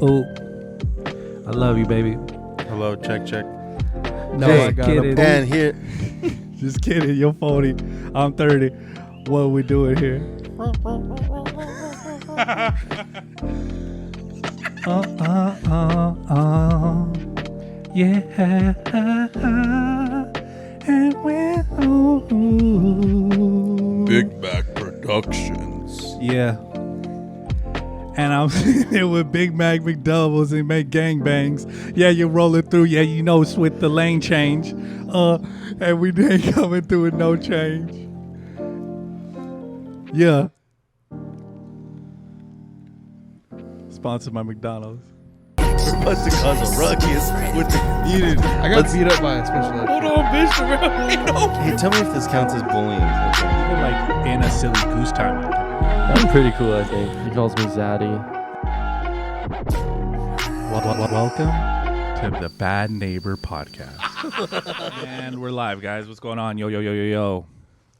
Oh, I love you, baby. Hello, check. No, Hey, I got it. And here, Just kidding. You're 40. I'm 30. What are we doing here? Yeah. And we're Big Mac Productions. Yeah. And I'm sitting there with Big Mac McDoubles and make gangbangs. Yeah, you're rolling through. Yeah, you know, it's with the lane change. And we ain't coming through with no change. Yeah. Sponsored by McDonald's. What's the cause of ruckus with the muted? I got beat up by a special ed. Hold on, bitch. Hey, tell me if this counts as bullying. Even like in a silly goose time. That's pretty cool, I think. He calls me Zaddy. Welcome to the Bad Neighbor Podcast. And we're live, guys. What's going on? Yo.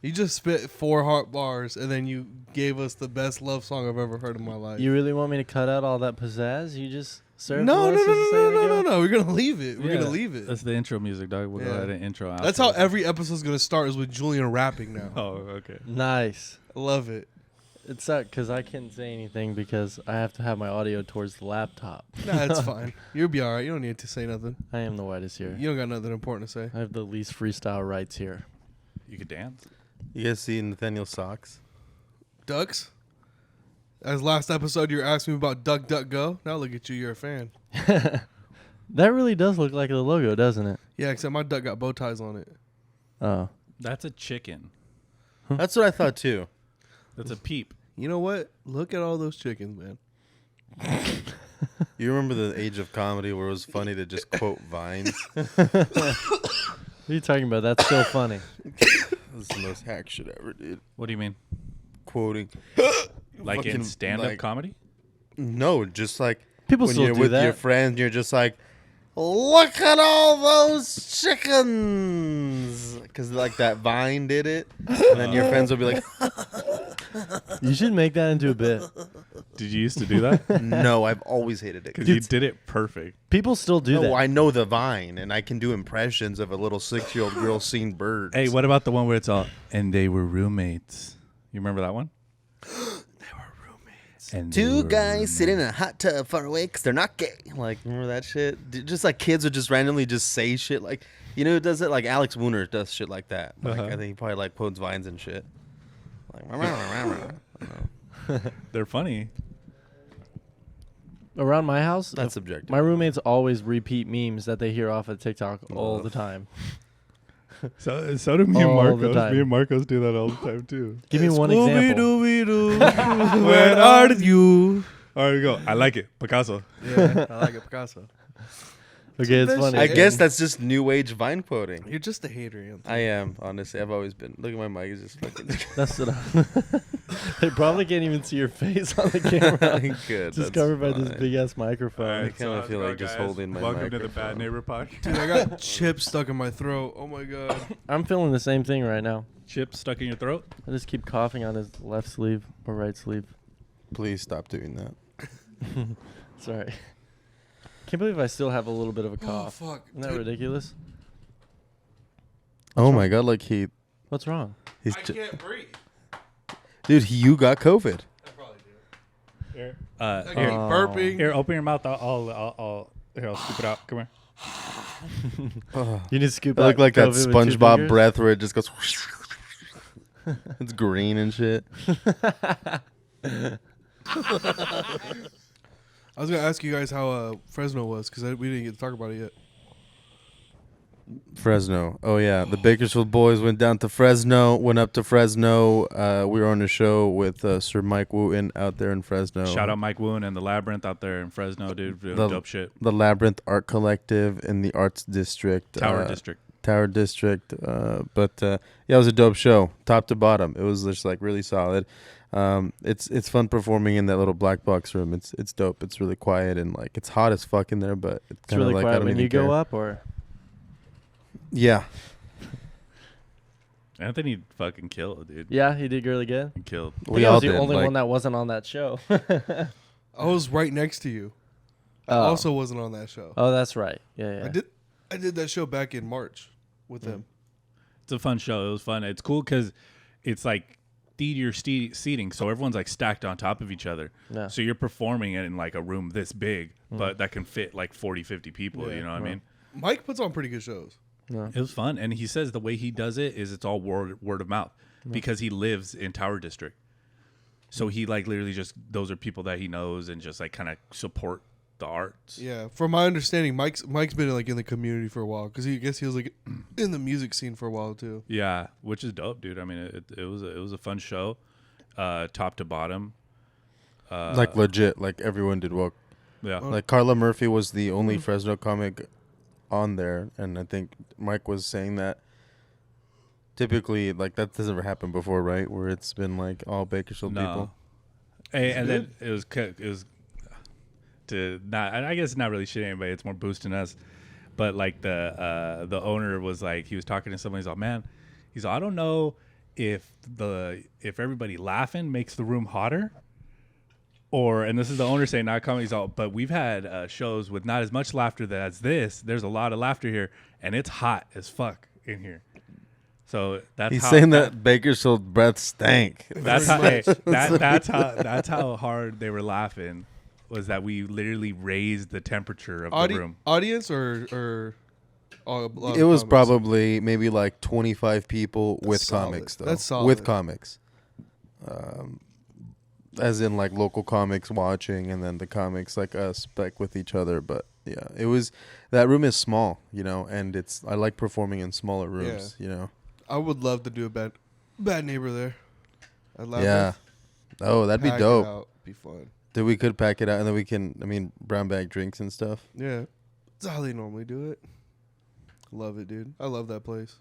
You just spit 4 hot bars, and then you gave us the best love song I've ever heard in my life. You really want me to cut out all that pizzazz you just served? No. us just a second ago? We're gonna leave it. We're Yeah, gonna leave it. That's the intro music, dog. We'll go ahead and intro out. That's how every episode's gonna start, is with Julian rapping now. Oh, okay. Nice. I love it. It sucked because I can't say anything because I have to have my audio towards the laptop. Nah, it's fine. You'll be all right. You don't need to say nothing. I am the whitest here. You don't got nothing important to say. I have the least freestyle rights here. You could dance. You guys see Nathaniel's socks? Ducks? As last episode, you were asking me about Duck, Duck, Go. Now look at you. You're a fan. That really does look like the logo, doesn't it? Yeah, except my duck got bow ties on it. Oh. That's a chicken. That's what I thought too. That's a peep. You know what? Look at all those chickens, man. You remember the age of comedy where it was funny to just quote vines? What are you talking about? That's so funny. This is the most hack shit ever, dude. What do you mean? Quoting. Like in Fucking, stand-up like- comedy? No, just like People when still you're do with that. your friends, you're just like, look at all those chickens. Because like that vine did it. And then your friends will be like, You should make that into a bit. Did you used to do that? no, I've always hated it. Because you did it perfect. People still do that. No, I know the vine, and I can do impressions of a little 6-year-old girl seeing birds. Hey, what about the one where it's all, and they were roommates? You remember that one? And they Two were guys roommates. sit in a hot tub far away because they're not gay. Like, remember that shit? Just like kids would just randomly just say shit. Like, you know who does it? Like Alex Wooner does shit like that. Like, I think he probably like posts vines and shit. Like, I don't know. They're funny. Around my house, That's subjective. my roommates always repeat memes that they hear off of TikTok all the time. So do me and All the Marcos. time. Me and Marcos do that all the time, too. Give me one example. Where are you? All right, go. I like it. Picasso. Yeah, I like it, Picasso. Okay, it's funny. I guess that's just new age vine quoting. You're just a hater, Anthony. I am, honestly. I've always been. Look at my mic. It's just fucking That's what They probably can't even see your face on the camera. good. Just That's covered by this fine. big ass microphone. I kinda feel like just holding my Welcome to the microphone. Bad Neighbor Podcast. Dude, I got chips stuck in my throat. Oh my god. I'm feeling the same thing right now. Chips stuck in your throat? I just keep coughing on his left sleeve or right sleeve. Please stop doing that. Sorry. Can't believe I still have a little bit of a cough. Oh fuck. Isn't that Dude, ridiculous? Oh my god! Like What's wrong? he's I can't breathe. dude. You got COVID. I probably do. Here. I keep Here. burping. Here, open your mouth. I'll scoop it out. Come here. You need to scoop I out look like that COVID with 2 SpongeBob fingers? breath where it just goes. It's green and shit. I was gonna ask you guys how Fresno was, because we didn't get to talk about it yet. Fresno. Oh yeah, the Bakersfield boys went down to Fresno. Went up to Fresno. We were on a show with Sir Mike Wooten out there in Fresno. Shout out Mike Woon and the Labyrinth out there in Fresno, dude. Doing The- dope shit. The Labyrinth Art Collective in the Arts District. Tower District. Tower District. But yeah, it was a dope show, top to bottom. It was just like really solid. It's fun performing in that little black box room. It's dope. It's really quiet and like it's hot as fuck in there, but it's It's kind of really like I quiet don't when even you care. go up, or Yeah, Anthony fucking killed, dude. yeah, he did really good. He killed. I we think I all was the did. only like, one that wasn't on that show. I was right next to you. I also wasn't on that show. Oh, that's right. Yeah. I did that show back in March with him. It's a fun show. It was fun. It's cool because it's like theater seating, so everyone's like stacked on top of each other. Yeah. So you're performing it in like a room this big, but that can fit like 40, 50 people. Yeah. You know what I mean? Mike puts on pretty good shows. Yeah. It was fun, and he says the way he does it is it's all word of mouth because he lives in Tower District. So he like literally just those are people that he knows and just like kind of support the arts. Yeah, from my understanding, Mike's been like in the community for a while because he was like in the music scene for a while too. Yeah, which is dope, dude. I mean, it was a fun show, top to bottom. Like legit, like everyone did well. Yeah, Like Carla Murphy was the only Fresno comic on there, and I think Mike was saying that typically like that doesn't ever happen before, right? Where it's been like all Bakersfield people. Hey, and then it was to not. I guess not really shit anybody. It's more boosting us. But like the owner was like, he was talking to somebody. He's like, man, I don't know if everybody laughing makes the room hotter. And this is the owner saying, not comedy. He's all, but we've had shows with not as much laughter as this. There's a lot of laughter here, and it's hot as fuck in here. So He's saying that Bakersfield breath stank. That's how hard they were laughing. Was that we literally raised the temperature of the room. Audience or it was probably maybe like 25 people with solid. comics though. That's solid. With comics. As in like local comics watching and then the comics like us back with each other. But yeah, that room is small, you know, and I like performing in smaller rooms, you know. I would love to do a bad neighbor there. I'd love Yeah. Oh, that'd be pack dope. it out. Be fun. Then we could pack it out and then we can, brown bag drinks and stuff. Yeah. That's how they normally do it. Love it, dude. I love that place.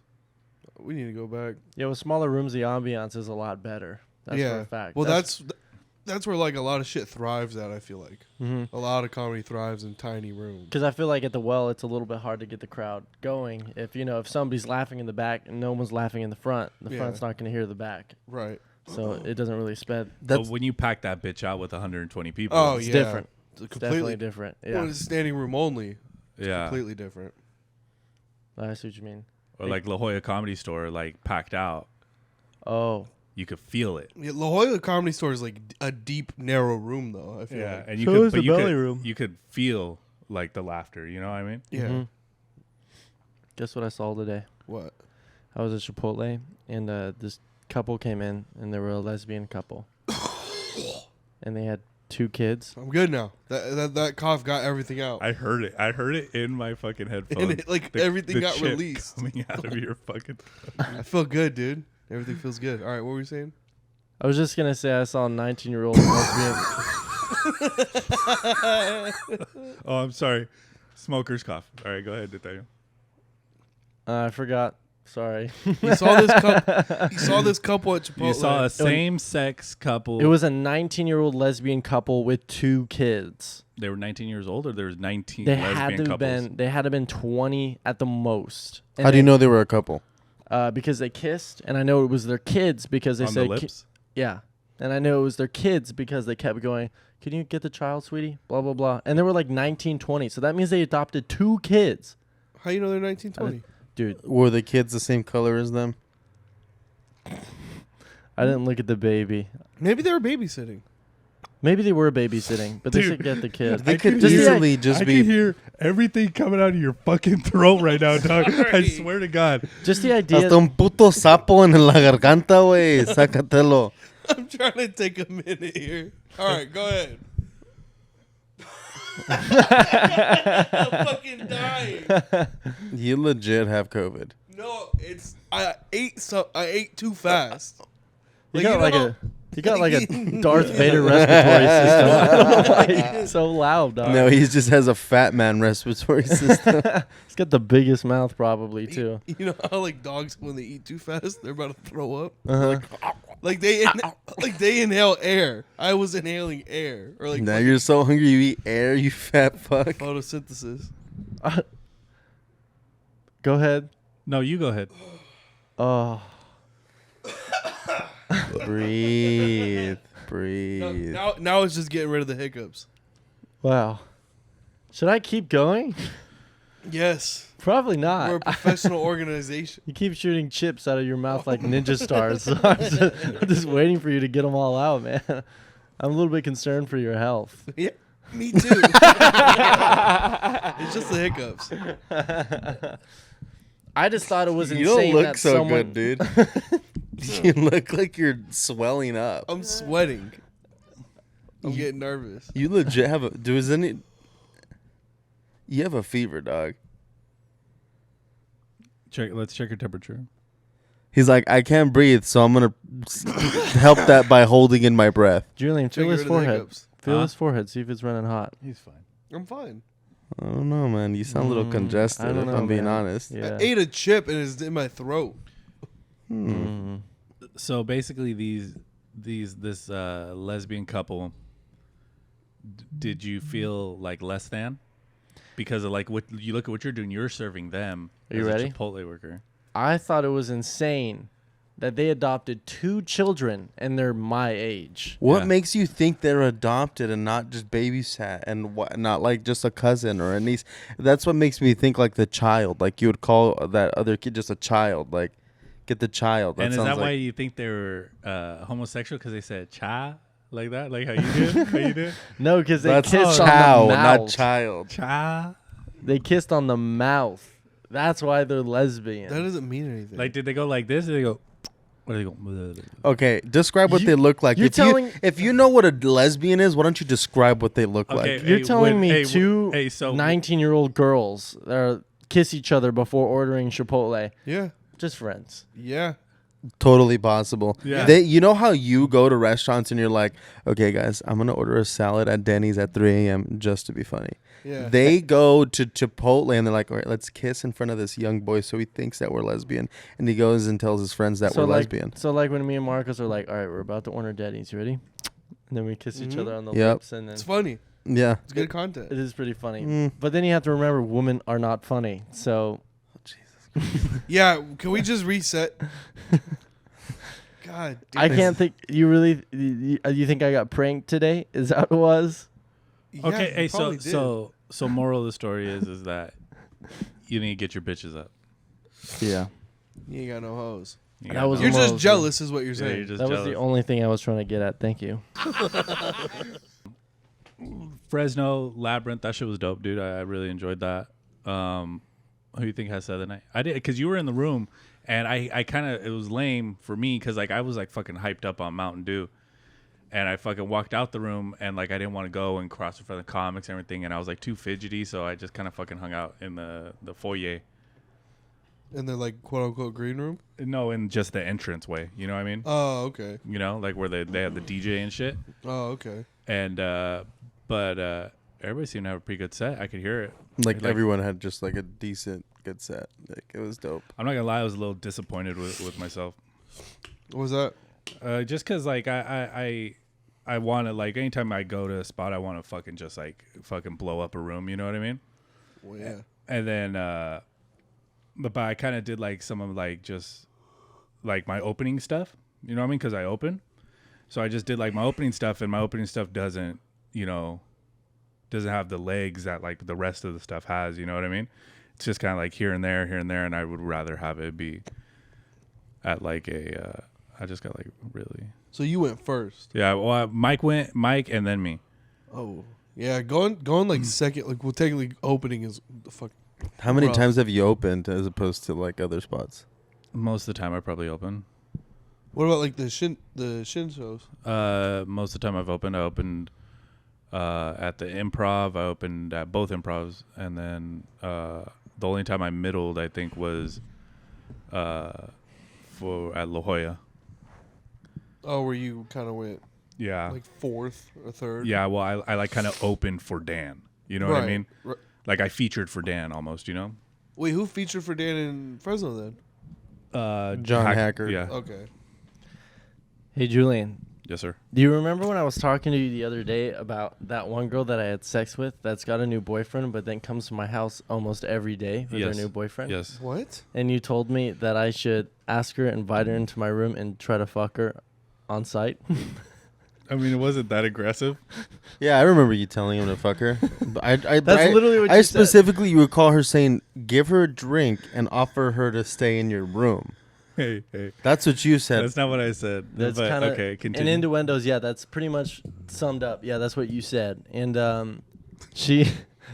We need to go back. Yeah, with smaller rooms, the ambiance is a lot better. That's for a fact. Well, that's where like a lot of shit thrives at, I feel like. A lot of comedy thrives in tiny rooms. Because I feel like at the Well, it's a little bit hard to get the crowd going. If somebody's laughing in the back and no one's laughing in the front, the front's not going to hear the back. Right. So it doesn't really spread. But when you pack that bitch out with 120 people, it's different. It's definitely different. Yeah. Well, it's standing room only. It's Yeah. completely different. I see what you mean. Or like La Jolla Comedy Store, like packed out. Oh. You could feel it. Yeah, La Jolla Comedy Store is like a deep, narrow room, though. I feel like. And you could feel like the laughter. You know what I mean? Yeah. Mm-hmm. Guess what I saw today? What? I was at Chipotle, and this couple came in, and they were a lesbian couple, and they had 2 kids. I'm good now. That cough got everything out. I heard it. I heard it in my fucking headphones. And it, everything got chip released. coming out of your fucking. I feel good, dude. Everything feels good. All right, what were you saying? I was just gonna say I saw a 19-year-old lesbian. Oh, I'm sorry. Smoker's cough. All right, go ahead, Nathaniel. I forgot. Sorry. You saw this couple at Chipotle. You saw a same-sex couple. It was a 19-year-old lesbian couple with 2 kids. They were 19 years old, or there was 19 They lesbian had to have couples? been. They had to have been 20 at the most. And How do you know they were a couple? Because they kissed, and I know it was their kids because they On said the lips? yeah, and I know it was their kids because they kept going, "Can you get the child, sweetie?" Blah blah blah, and they were like 19, 20. So that means they adopted 2 kids. How you know they're 19, 20? Dude, Were the kids the same color as them? I didn't look at the baby. Maybe they were babysitting. Maybe they were babysitting, but they should get the kid. They could just easily just I be. can hear everything coming out of your fucking throat right now, dog. I swear to God. Just the idea. Hasta un puto sapo en la garganta, güey. Sácatelo. I'm trying to take a minute here. All right, go ahead. I'm fucking dying. You legit have COVID. No, I ate too fast. You got like a Darth Vader respiratory system. I don't know why it's so loud, dog. No, he just has a fat man respiratory system. He's got the biggest mouth probably too. You know how like dogs when they eat too fast they're about to throw up. Uh-huh. Like they inhale air. I was inhaling air or like Now you're so hungry you eat air, you fat fuck. photosynthesis. Go ahead. No, you go ahead. Oh, Breathe. Now it's just getting rid of the hiccups. wow. Should I keep going? Yes. Probably not. We're a professional organization. You keep shooting chips out of your mouth like ninja stars. So I'm just waiting for you to get them all out, man. I'm a little bit concerned for your health. Yeah, me too. It's just the hiccups. I just thought it was You insane don't look that so someone... good, dude. You look like you're swelling up. I'm sweating. I'm getting nervous. You legit have a... You have a fever, dog. Let's check your temperature. He's like, I can't breathe, so I'm going to help that by holding in my breath. Julian, feel Take his rid of the forehead. hiccups. Feel his forehead. See if it's running hot. He's fine. I'm fine. I don't know, man. You sound a little congested, I don't if know, I'm being man. honest. Yeah. I ate a chip and it's in my throat. So basically, this lesbian couple, did you feel like less than? Because of like what you look at what you're doing, you're serving them. Are you as ready? A Chipotle worker. I thought it was insane that they adopted 2 children and they're my age. What Yeah. makes you think they're adopted and not just babysat and not like just a cousin or a niece? That's what makes me think like the child. Like you would call that other kid just a child. Like get the child. And is sounds that like, why you think they were homosexual? Because they said "cha" like that, like how you did, how you did No, because they that's kissed on child, the mouth. not child. "cha"? They kissed on the mouth. That's why they're lesbian. That doesn't mean anything. Like, did they go like this? Or did they go? What do they go? Okay, describe what You- they look like. you're If you know what a lesbian is, why don't you describe what they look Okay. like? You're Hey, telling me hey, two hey, so 19-year-old girls kiss each other before ordering Chipotle. yeah. Just friends. Yeah. Totally possible. Yeah. You know how you go to restaurants and you're like, okay, guys, I'm going to order a salad at Denny's at 3 a.m. just to be funny. Yeah. They go to Chipotle and they're like, all right, let's kiss in front of this young boy so he thinks that we're lesbian. And he goes and tells his friends that we're lesbian. So like when me and Marcus are like, all right, we're about to order Denny's. You ready? And then we kiss each other on the Yep. lips. And then It's funny. Yeah. It's good content. it is pretty funny. Mm. But then you have to remember women are not funny. So Yeah. Can we just reset? God damn. I can't think. You really you think I got pranked today? Is that what it was? Yeah, okay, you hey, probably did. so moral of the story is that you need to get your bitches up. Yeah. You ain't got no hoes. You That got was no- You're moral just of the- jealous, is what you're yeah, saying. you're just That was jealous. the only thing I was trying to get at. Thank you. Fresno Labyrinth. That shit was dope, dude. I really enjoyed that. Who do you think has the other night? I did because you were in the room, and I kind of it was lame for me because like I was like fucking hyped up on Mountain Dew, and I fucking walked out the room and like I didn't want to go and cross in front of the comics and everything, and I was like too fidgety, so I just kind of fucking hung out in the foyer. In the like quote unquote green room. No, in just the entrance way. You know what I mean? Oh, okay. You know, like where they have the DJ and shit. Oh, okay. And but everybody seemed to have a pretty good set. I could hear it. Like everyone had just like a decent, good set. Like it was dope. I'm not gonna lie, I was a little disappointed with myself. What was that? Just cause like I want to like anytime I go to a spot, I want to fucking just like fucking blow up a room. You know what I mean? Well, yeah. And then but I kind of did like some of like just like my opening stuff. You know what I mean? Cause I open, so I just did like my opening stuff, and my opening stuff doesn't have the legs that like the rest of the stuff has. You know what I mean? It's just kind of like here and there, and I would rather have it be at like a. I just got like really. So you went first. Yeah, well, Mike, and then me. Oh, yeah. Going like second. Like, well, technically opening is the fuck. How many Rough. times have you opened as opposed to like other spots? Most of the time, I probably open. What about like the shin shows? Most of the time, I opened at the Improv. I opened at both Improvs, and then the only time I middled, I think, was at La Jolla. Oh, where you kind of went Yeah, like fourth or third? yeah. Well, I like kind of opened for Dan. You know what I mean? Right. Like I featured for Dan almost. You know? Wait, who featured for Dan in Fresno then? John Hacker. Yeah. Okay. Hey, Julian. Yes, sir. Do you remember when I was talking to you the other day about that one girl that I had sex with that's got a new boyfriend but then comes to my house almost every day with her Yes. new boyfriend? Yes. What? And you told me that I should ask her, invite her into my room, and try to fuck her on site. I mean, it wasn't that aggressive. Yeah, I remember you telling him to fuck her. But That's literally what I you said. specifically you recall her saying, "Give her a drink and offer her to stay in your room." Hey. That's what you said. That's not what I said. That's but, kind of okay. and Continue. innuendos. Yeah, that's pretty much summed up. Yeah, that's what you said. And she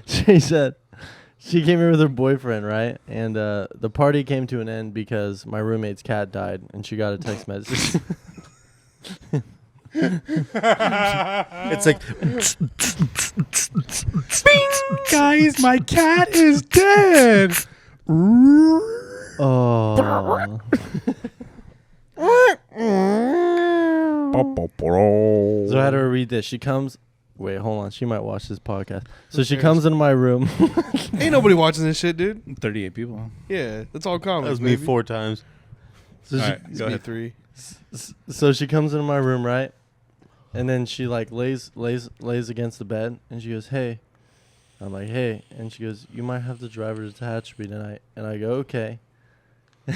said she came here with her boyfriend, right? And the party came to an end because my roommate's cat died, and she got a text message. It's like Guys, my cat is dead. Oh. So I had her read this. She comes. Wait, hold on. She might watch this podcast. So she comes into my room. Ain't nobody watching this shit, dude. 38 people. Yeah, that's all that comics. was me baby. 4 times. So All she, right, It's go me ahead. 3. so she comes into my room, right? And then she like lays against the bed, and she goes, "Hey." I'm like, "Hey," and she goes, "You might have to drive her to attach me tonight." And I go, "Okay." And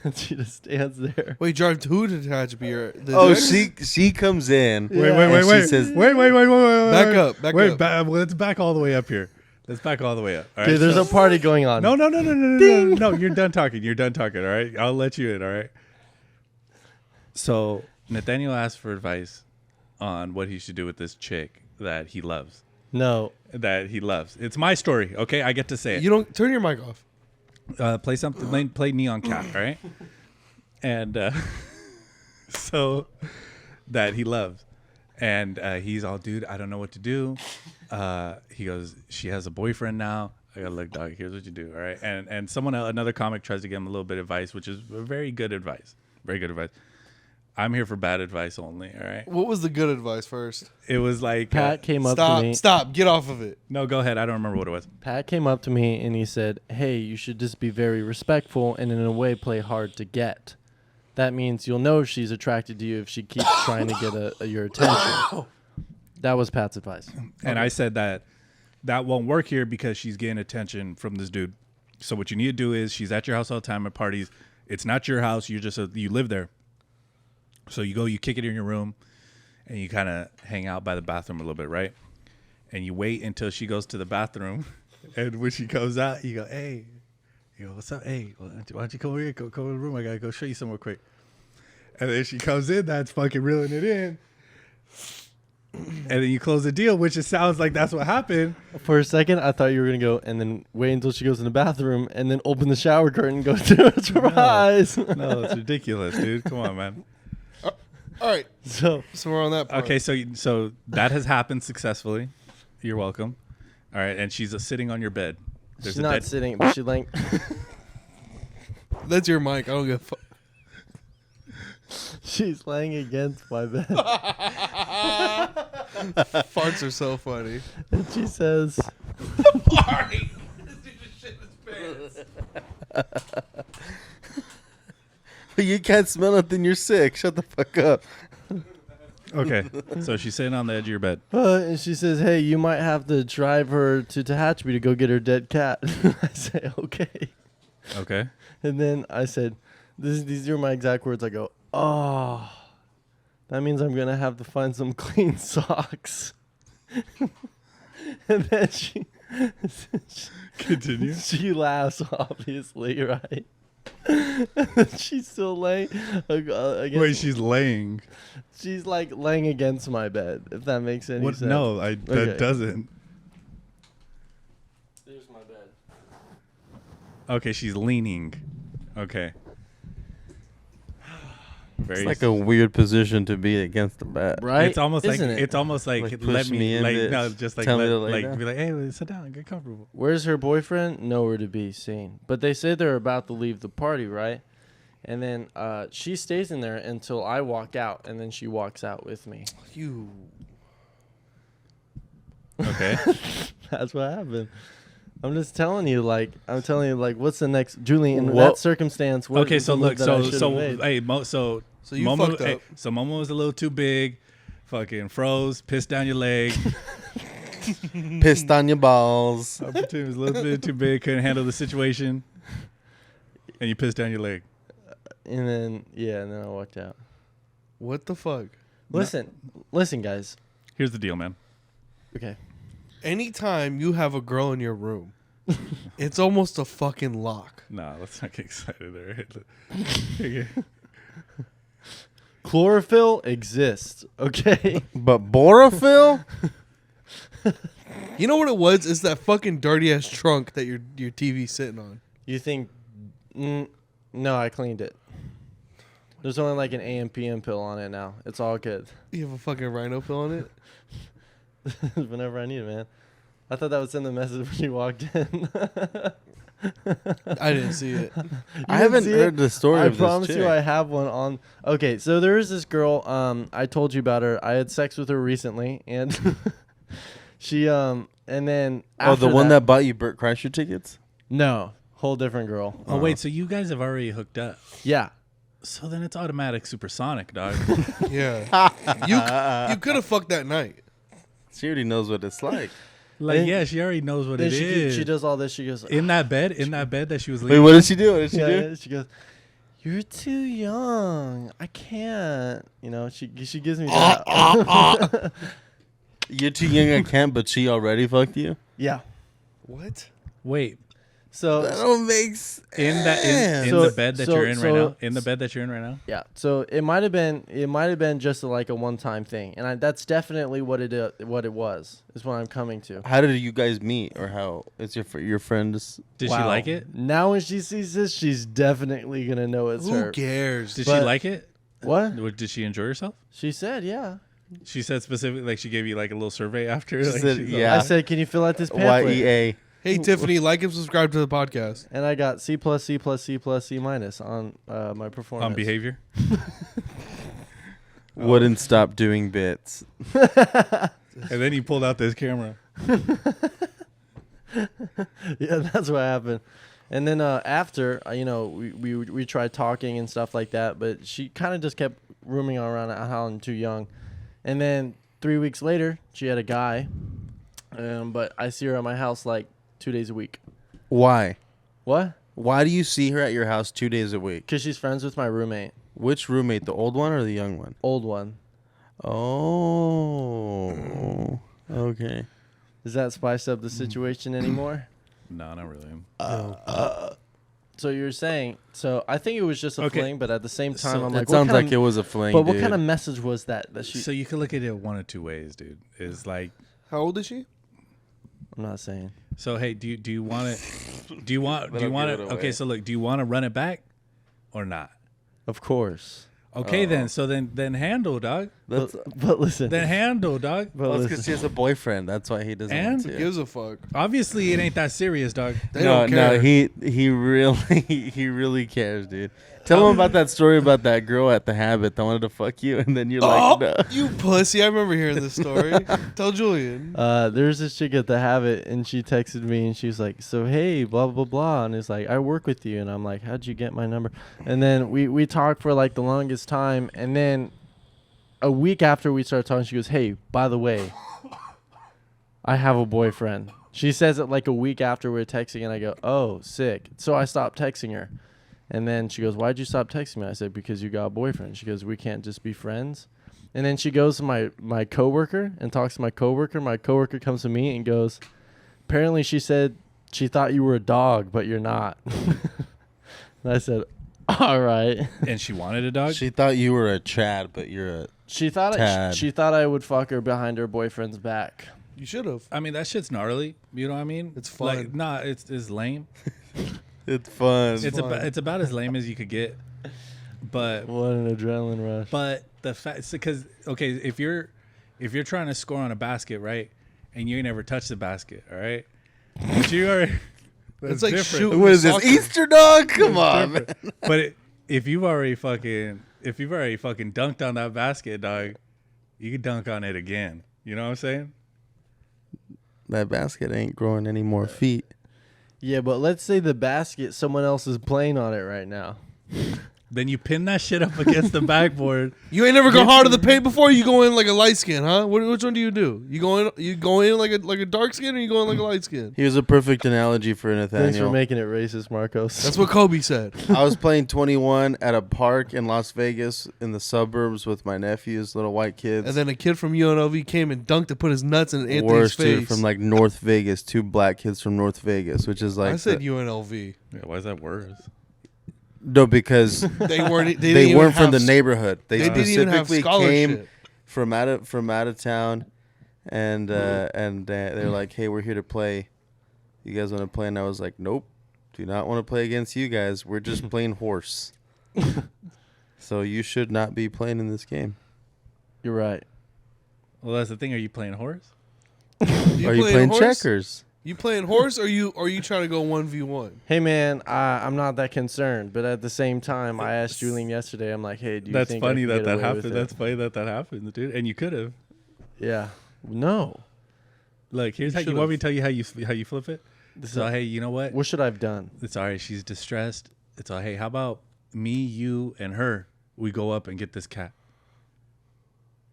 then she just stands there. Wait, drive to detach be your. Oh, she comes in. Wait. And she says, Wait. Back up. Let's back all the way up here. Let's back all the way up. All Okay, right, there's so- a party going on. No. No, you're done talking. You're done talking. All right. I'll let you in. All right. So Nathaniel asked for advice on what he should do with this chick that he loves. No. It's my story. Okay. I get to say it. You don't turn your mic off. Play something. Play Neon Cat. All right. And so that he loves. And he's all, dude, I don't know what to do. He goes, she has a boyfriend now. I gotta look, dog. Here's what you do, all right? And someone else, another comic tries to give him a little bit of advice, which is very good advice. Very good advice. I'm here for bad advice only, all right? What was the good advice first? It was like Pat came up to me. Stop. Get off of it. No, go ahead. I don't remember what it was. Pat came up to me and he said, "Hey, you should just be very respectful and in a way play hard to get. That means you'll know she's attracted to you if she keeps trying to get your attention." That was Pat's advice. And I said that won't work here because she's getting attention from this dude. So what you need to do is she's at your house all the time at parties. It's not your house. You're just you live there. So you go, you kick it in your room, and you kind of hang out by the bathroom a little bit, right? And you wait until she goes to the bathroom, and when she comes out, you go, "Hey, what's up? Hey, why don't you come over here? Come in the room. I gotta go show you somewhere quick." And then she comes in, that's fucking reeling it in. And then you close the deal, which it sounds like that's what happened. For a second, I thought you were going to go and then wait until she goes in the bathroom and then open the shower curtain and go through her surprise. No, it's ridiculous, dude. Come on, man. All right. So So we're on that part. Okay, so that has happened successfully. You're welcome. All right, and she's sitting on your bed. There's she's a not bed. sitting, but she's like, That's your mic. I don't give a fuck. she's laying against my bed. Farts are so funny. And she says, "You can't smell nothing. You're sick. Shut the fuck up." Okay, so she's sitting on the edge of your bed. and she says, "Hey, you might have to drive her to Tehachapi to go get her dead cat." I say, "Okay." Okay. And then I said, these are my exact words. I go, "Oh, that means I'm going to have to find some clean socks." And then she Continue. she laughs, obviously, right? And then she's still laying against. Wait, she's laying. She's like laying against my bed, if that makes any What? sense. No, that Okay. doesn't. There's my bed. Okay, she's leaning. Okay. Very It's like a weird position to be against the bed. Right? It's almost Isn't like it? it's almost like, Like, let push me me in, like bitch. no, just like Tell me let, to lay like down. be like, hey, sit down, get comfortable. Where's her boyfriend? Nowhere to be seen. But they say they're about to leave the party, right? And then she stays in there until I walk out, and then she walks out with me. You. Okay. That's what happened. I'm just telling you, what's the next, Julian? In What- that circumstance, what Okay, is so the look, move that I so should've so made? hey, So you Momo, fucked up. So Momo was a little too big, fucking froze, pissed down your leg. Pissed on your balls. Opportunity was a little bit too big, couldn't handle the situation, and you pissed down your leg. And then I walked out. What the fuck? Listen, guys. Here's the deal, man. Okay. Anytime you have a girl in your room, it's almost a fucking lock. Nah, let's not get excited there. Chlorophyll exists. Okay. But Borophyll? You know what it was? It's that fucking dirty ass trunk that your TV's sitting on. You think? No, I cleaned it. There's only like an AM PM pill on it now. It's all good. You have a fucking rhino pill on it? Whenever I need it, man. I thought that was in the message when you walked in. I didn't see it. I haven't heard the story of this promise chick. you I have one on. Okay, so there is this girl. I told you about her. I had sex with her recently, and she and then the one that bought you Burt Kreischer tickets? no, whole different girl. Oh, wait, so you guys have already hooked up. Yeah. So then it's automatic supersonic, dog. Yeah. You could have fucked that night. She already knows what it's like. Like, And yeah, she already knows what Then it is. she does all this. She goes in that bed that she was Wait, leaving. what did she do? What did she do? yeah, she goes, "You're too young. I can't." You know, she gives me that. You're too young, I can't, but she already fucked you? Yeah. What? Wait, So That don't make sense. in So- the bed that so- you're in right so- now. In the bed that you're in right now. yeah. So it might have been just like a one-time thing, and that's definitely what it was. Is what I'm coming to. How did you guys meet, or how is your friends? Did she Wow. like it? Now when she sees this, she's definitely gonna know it's Who her. cares? Did she But- like it? What? Did she enjoy herself? She said, yeah. She said specifically, like she gave you like a little survey after. She like, said, she's yeah. I said, can you fill out this pamphlet? YEA. Hey, Tiffany, like and subscribe to the podcast. And I got C++, C++, C+, minus on my performance. on behavior. Wouldn't stop doing bits. And then you pulled out this camera. Yeah, that's what happened. And then after, we tried talking and stuff like that, but she kind of just kept rooming around how I'm too young. And then 3 weeks later, she had a guy, but I see her at my house like 2 days a week. Why? What? Why do you see her at your house 2 days a week? Because she's friends with my roommate, Which roommate, the old one or the young one? old one. Oh. Okay. Does that spice up the situation anymore? No, not really. So you're saying, so I think it was just a Okay. fling, but at the same time, So I'm It like, sounds like it was a fling, But what dude. kind of message was that she? So you can look at it one of two ways, dude. Is like, How old is she? I'm not saying. so hey, do you want it? Do you want That'll it? give it away. Okay, so look, do you want to run it back or not? Of course. Okay, then. So then handle, dog. That's, But listen. Then handle, dog. but that's listen. because she has a boyfriend. That's why he doesn't And? want Who to. gives a fuck? Obviously, it ain't that serious, dog. They No, don't care. he really cares, dude. Tell him about that story about that girl at the Habit that wanted to fuck you, and then you're like, no. You pussy. I remember hearing this story. Tell Julian. There's this chick at the Habit, and she texted me, and she's like, "So hey, blah blah blah," and it's like, "I work with you," and I'm like, "How'd you get my number?" And then we talked for like the longest time, and then a week after we started talking, she goes, "Hey, by the way, I have a boyfriend." She says it like a week after we were texting, and I go, "Oh, sick." So I stopped texting her. And then she goes, "Why'd you stop texting me?" I said, "Because you got a boyfriend." She goes, "We can't just be friends." And then she goes to my coworker and talks to my coworker. My coworker comes to me and goes, "Apparently she said she thought you were a dog, but you're not." And I said, "All right." And she wanted a dog. She thought you were a Chad, but you're a. She thought Tad. she thought I would fuck her behind her boyfriend's back. You should have. I mean, that shit's gnarly. You know what I mean? It's fun. Like, nah, it's lame. It's fun. It's about as lame as you could get. But What an adrenaline rush. But the fact, because okay, if you're trying to score on a basket, right, and you ain't ever touched the basket, all right, but you are. It's like different. shooting. What is this, soccer. Easter dog? Come on, man. But if you've already fucking dunked on that basket, dog, you can dunk on it again. You know what I'm saying? That basket ain't growing any more feet. Yeah, but let's say the basket, someone else is playing on it right now. Then you pin that shit up against the backboard. You ain't never gone hard to the paint before. You go in like a light skin, huh? Which one do? You go in like a dark skin, or you go in like a light skin? Here's a perfect analogy for Nathaniel. Thanks for making it racist, Marcos. That's what Kobe said. I was playing 21 at a park in Las Vegas in the suburbs with my nephews, little white kids. And then a kid from UNLV came and dunked to put his nuts in Anthony's Worse, face. dude, from like North Vegas, 2 black kids from North Vegas, which is like I said UNLV. Yeah, why is that worse? no, because They weren't. they weren't from the neighborhood. They didn't even have specifically scholarship. came from out of town, and they're like, "Hey, we're here to play. You guys want to play?" And I was like, "Nope, do not want to play against you guys. We're just playing horse. So you should not be playing in this game." You're right. Well, that's the thing. Are you playing horse? Are you playing horse? checkers? You playing horse, or you trying to go 1v1? Hey man, I'm not that concerned, but at the same time, I asked Julian yesterday. I'm like, hey, do you That's think funny I that could get that away with happened. it? That's funny that that happened, dude. And you could have. Yeah. No. Like, here's how you should've. want me to tell you how you flip it. So hey, you know what? What should I have done? It's all right. She's distressed. It's all hey. How about me, you, and her? We go up and get this cat.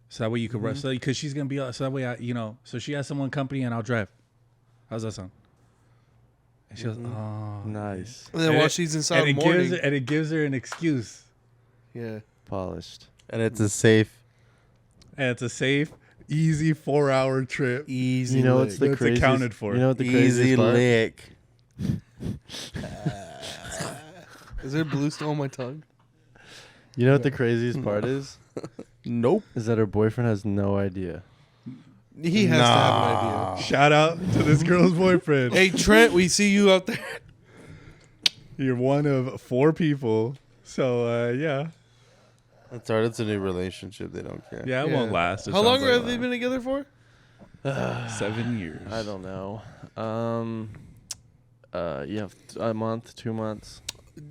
So that way you could rush. So because she's gonna be so that way so she has someone company and I'll drive. How's that sound? And she goes, oh, Nice. And then while she's inside and mourning, it gives her an excuse. yeah. Polished. And it's a safe. And it's a safe, easy 4-hour trip. Easy. You know lick. what's the That's craziest? accounted for. You know what the Easy craziest part? lick. Is there blue still on my tongue? You know what the craziest part is? Nope. Is that her boyfriend has no idea. He has to have an idea. Shout out to this girl's boyfriend. Hey Trent, we see you out there. You're one of 4 people. So yeah. That's all right. It's a new relationship. They don't care. Yeah, it won't last. It How long sounds have like they been together for? 7 years. I don't know. You have a month, 2 months.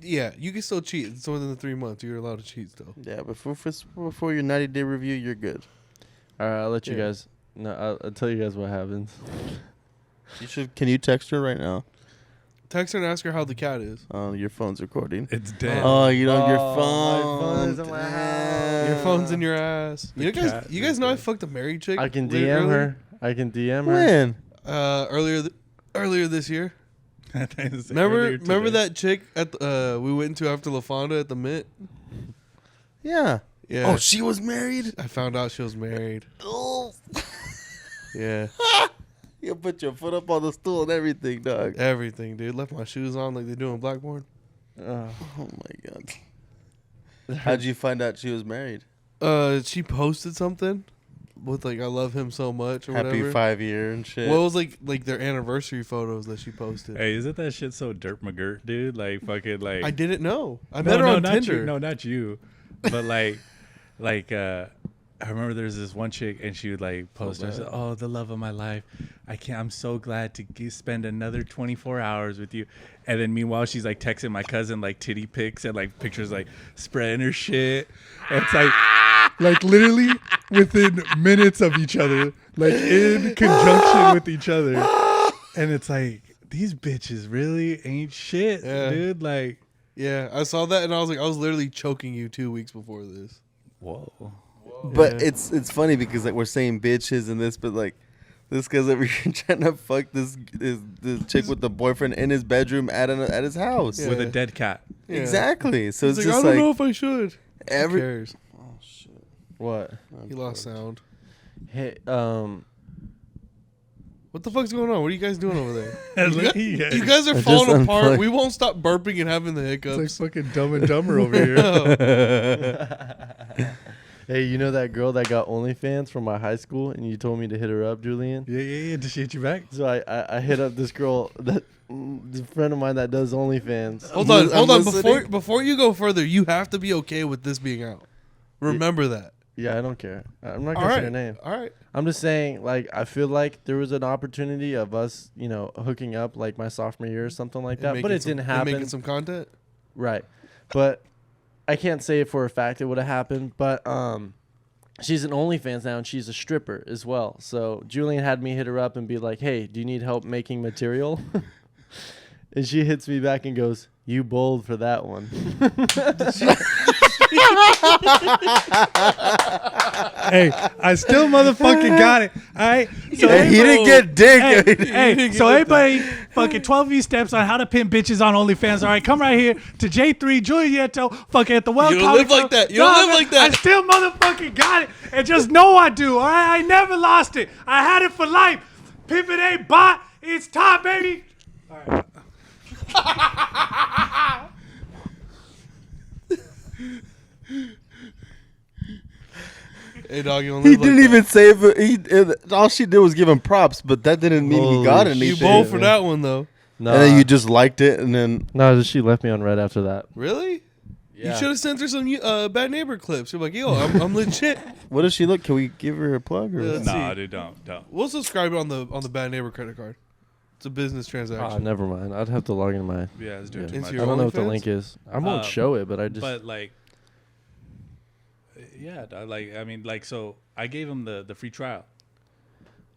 Yeah, you can still cheat. It's within the 3 months. You're allowed to cheat still. Yeah, before your 90-day review, you're good. All right, I'll let you Yeah. guys. No, I'll tell you guys what happens. You should. Can you text her right now? Text her and ask her how the cat is. Your phone's recording. It's dead. Oh, you don't have your Oh, phone. my phone is in my house. Your phone's in your ass. The You guys, cat you guys is know I dead. fucked a married chick. I can li- DM earlier? her. I can DM her. When? Earlier this year. Remember Remember that chick at we went into after La Fonda at the Mint? Yeah. Yeah. Oh, she was married? I found out she was married. Oh. Yeah. You put your foot up on the stool and everything, dog. Everything, dude. Left my shoes on like they do in Blackboard. Ugh. Oh, my God. How'd you find out she was married? She posted something with like "I love him so much" or Happy whatever. 5-year and shit. Well, it was like their anniversary photos that she posted. Hey, isn't that shit so dirt McGirt, dude? Like fucking like. I didn't know. I met her on not Tinder. You, no, not you. But I remember there was this one chick and she would like post her, said, "Oh, the love of my life. I'm so glad to spend another 24 hours with you." And then meanwhile, she's like texting my cousin like titty pics and like pictures like spreading her shit. And it's like literally within minutes of each other, like in conjunction with each other. And it's like, these bitches really ain't shit, Yeah. dude. Like, Yeah, I saw that and I was literally choking you 2 weeks before this. whoa. But Yeah. it's funny because like we're saying bitches and this, but like this guy's over here trying to fuck this chick with the boyfriend in his bedroom at his house. Yeah. With a dead cat. Yeah. Exactly. So He's it's like, just I don't like know if I should. Who every. cares? Oh shit! What? He lost sound. Hey, What the fuck's going on? What are you guys doing over there? Look at you guys. You guys are just falling apart. unplugged. We won't stop burping and having the It's like hiccups. fucking Dumb and Dumber over here. hey, you know that girl that got OnlyFans from my high school, and you told me to hit her up, Julian? Yeah. Did she hit you back? So I hit up this girl this friend of mine that does OnlyFans. Hold on. I'm listening. Before you go further, you have to be okay with this being out. Remember that. Yeah, I don't care. I'm not All gonna say right. her name. All right. I'm just saying, like, I feel like there was an opportunity of us, hooking up like my sophomore year or something like that, but it didn't happen. Making some content. Right. But I can't say for a fact it would have happened. But she's an OnlyFans now, and she's a stripper as well. So Julian had me hit her up and be like, "Hey, do you need help making material?" And she hits me back and goes, "You bold for that one." Hey, I still motherfucking got it. All right. So Hey, he didn't get dick. Hey, so everybody fucking 12 steps on how to pimp bitches on OnlyFans. All right, come right here to J3 Julian Nieto, fucking at the Well You don't Comedy live like Club. that. You don't live man, like that. I still motherfucking got it. And just know I do, all right? I never lost it. I had it for life. Pimpin' ain't bot. It's time, baby. All right. Hey, dog, you don't He live like didn't that. even say it. All she did was give him props, but that didn't mean he got Holy anything. You bold for that one, though. No, And then you just liked it, and then no, she left me on right after that. Really? Yeah. You should have sent her some Bad Neighbor clips. You're like, yo, I'm legit. what does she look? Can we give her a plug? Or? Yeah. Let's Nah, see. dude, don't. We'll subscribe on the Bad Neighbor credit card. It's a business Ah, transaction. never mind. I'd have to log into my. Yeah, it's doing Yeah. too Into much. your I don't know what the OnlyFans? link is. I won't show it, but I just. But like, yeah, I mean, so I gave him the free trial.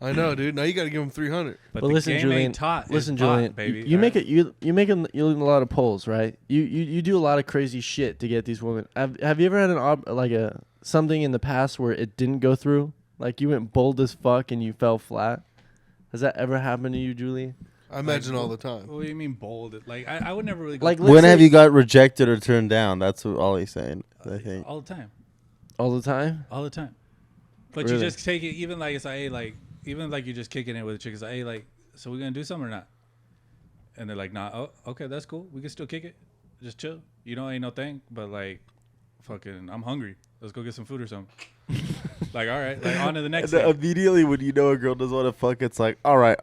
I know, dude. Now you got to give him 300. But But the listen, game Julian. ain't taught. Listen, it's bought, Julian. baby. You all make right? it. You make a lot of polls, right? You do a lot of crazy shit to get these women. Have you ever had something in the past where it didn't go through? Like you went bold as fuck and you fell flat. Has that ever happened to you, Julian? I imagine all the time. What do you mean bold? Like I would never really go Like, through let's When have say- you got rejected or turned down? That's what all he's saying. I think. all the time, All the time? all the time. But Really? you just take it, even like it's like, hey, like even like you're just kicking it with a chick. It's like, hey, like, so we gonna do something or not? And they're like, nah. Oh, okay, that's cool. We can still kick it. Just chill. You know, ain't no thing. But like, fucking, I'm hungry. Let's go get some food or something. Like, all right, like on to the next And thing. immediately when you know a girl doesn't want to fuck, it's like, all right.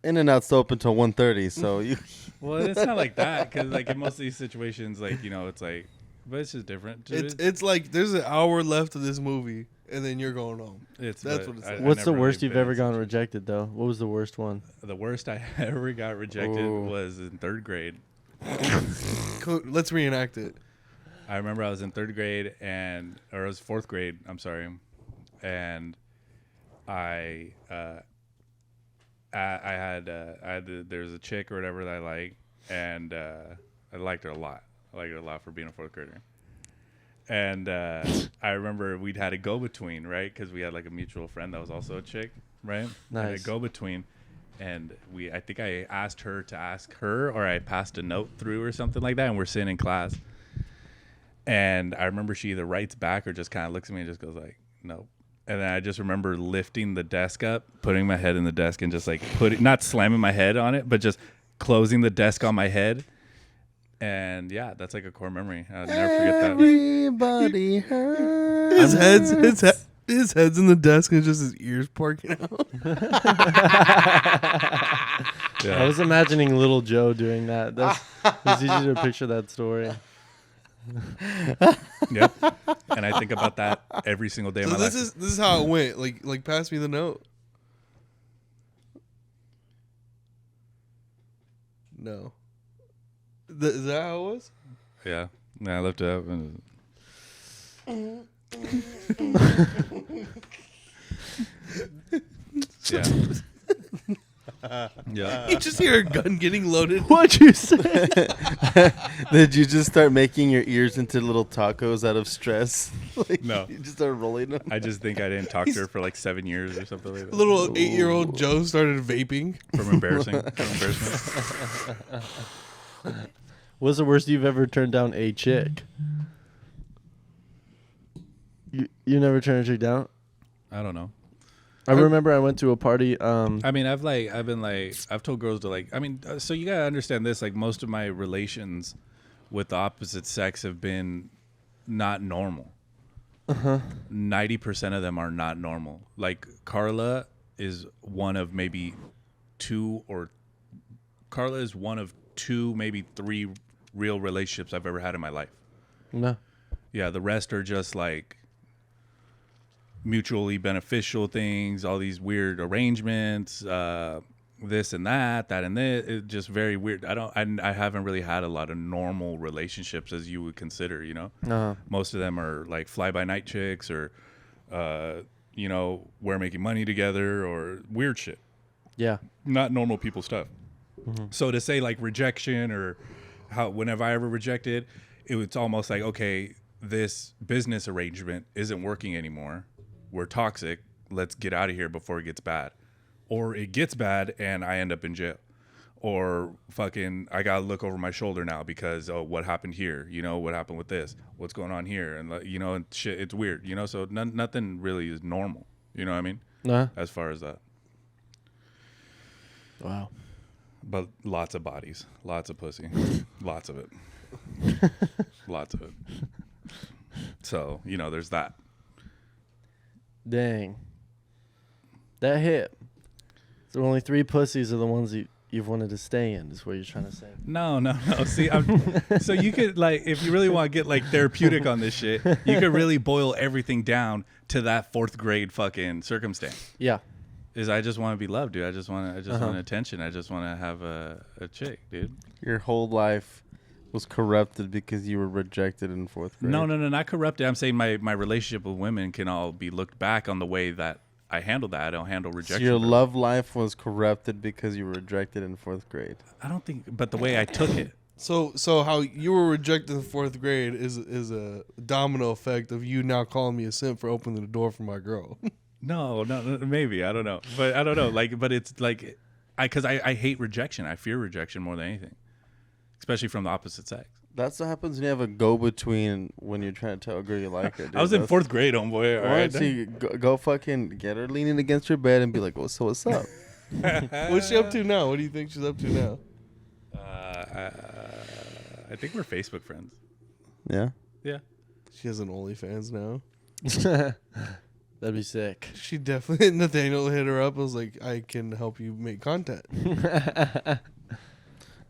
In-N-Out's open till 1:30, so you. Well, it's not like that because like in most of these situations, like it's like, but it's just different. It's like there's an hour left of this movie, and then you're going home. That's what it's like. What's the worst you've ever gotten rejected, though? What was the worst one? The worst I ever got rejected Ooh. was in 3rd grade. Let's reenact it. I remember I was in 3rd grade or it was 4th grade. I'm sorry, and I had there was a chick or whatever that I liked, and I liked her a lot. I liked her a lot for being a 4th grader. And I remember we'd had a go-between, right? Because we had like a mutual friend that was also a chick, right? Nice. And a go-between. And I think I asked her to ask her, or I passed a note through or something like that, and we're sitting in class. And I remember she either writes back or just kind of looks at me and just goes like, nope. And then I just remember lifting the desk up, putting my head in the desk and just like not slamming my head on it, but just closing the desk on my head. And yeah, that's like a core memory. I'll never forget that. Everybody hurts. His head's in the desk and just his ears parking out. Yeah. I was imagining Little Joe doing that. It's easy to picture that story. Yep. And I think about that every single day of So my life. this is how it went. Like pass me the note. No. Is that how it was? Yeah. I left it up. Yeah. Yeah. You just hear a gun getting loaded. What'd you say? Did you just start making your ears into little tacos out of stress? Like, No. You just started rolling them. I just think I didn't talk to her for like 7 years or something like that. Little 8-year-old Joe started vaping. From embarrassment. What's the worst you've ever turned down a chick? You never turned a chick down? I don't know. I remember I went to a party. I mean, I've told girls to like, I mean, so you gotta understand this, like most of my relations with the opposite sex have been not normal. 90% of them are not normal. Like Carla is one of maybe two, maybe three real relationships I've ever had in my life. No. Yeah, the rest are just like mutually beneficial things, all these weird arrangements, this and that and this. It's just very weird. I haven't really had a lot of normal relationships as you would consider, you know? Uh-huh. Most of them are like fly-by-night chicks or, we're making money together or weird shit. Yeah. Not normal people stuff. So to say like rejection or whenever I ever rejected, it's almost like, okay, this business arrangement isn't working anymore. We're toxic. Let's get out of here before it gets bad. Or it gets bad and I end up in jail. Or fucking, I got to look over my shoulder now because, oh, what happened here? You know, what happened with this? What's going on here? And, you know, and shit, it's weird, you know? So nothing really is normal. You know what I mean? Nah. As far as that. Wow. But lots of bodies. Lots of pussy. Lots of it. Lots of it. So, you know, there's that. Dang. That hit. So only 3 pussies are the ones you've wanted to stay in, is what you're trying to say. No. See, so you could, like, if you really want to get, like, therapeutic on this shit, you could really boil everything down to that 4th grade fucking circumstance. Yeah. Is I just want to be loved, dude. I just want attention. I just want to have a chick, dude. Your whole life was corrupted because you were rejected in 4th grade. No, not corrupted. I'm saying my relationship with women can all be looked back on the way that I handle that. I don't handle rejection. So your love life was corrupted because you were rejected in 4th grade. I don't think, but the way I took it. So how you were rejected in 4th grade is a domino effect of you now calling me a simp for opening the door for my girl. No, maybe. I don't know. But I don't know. Like, but it's like, because I hate rejection. I fear rejection more than anything, especially from the opposite sex. That's what happens when you have a go-between when you're trying to tell a girl you like her. Dude. I was in 4th grade, homeboy. All Why right. don't you go fucking get her leaning against your bed and be like, "What's up?" What's she up to now? What do you think she's up to now? I think we're Facebook friends. Yeah. Yeah. She has an OnlyFans now. That'd be sick. She definitely, Nathaniel hit her up. I was like, I can help you make content.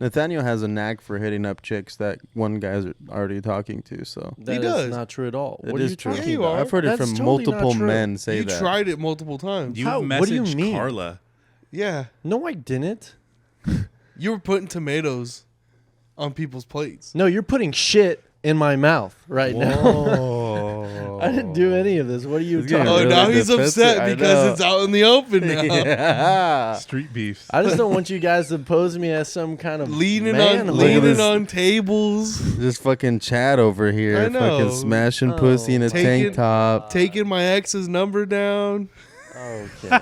Nathaniel has a knack for hitting up chicks that one guy's already talking to. So That is does. not true at all. it What are is you true. talking Yeah, you about? are. I've heard it That's from totally not multiple true. men say You that. tried it multiple times. You How? messaged What do you mean? Carla. Yeah. No, I didn't. You were putting tomatoes on people's plates. No, you're putting shit in my mouth right now. Whoa. I didn't do any of this. What are you He's getting talking Oh, really now he's defensive. I upset know. because it's out in the open now. Yeah. Street beefs. I just don't want you guys to pose me as some kind of leaning man. this. on tables, Just fucking Chad over here, I know. fucking smashing Oh. pussy in a Taking- tank top. taking my ex's number down. Okay.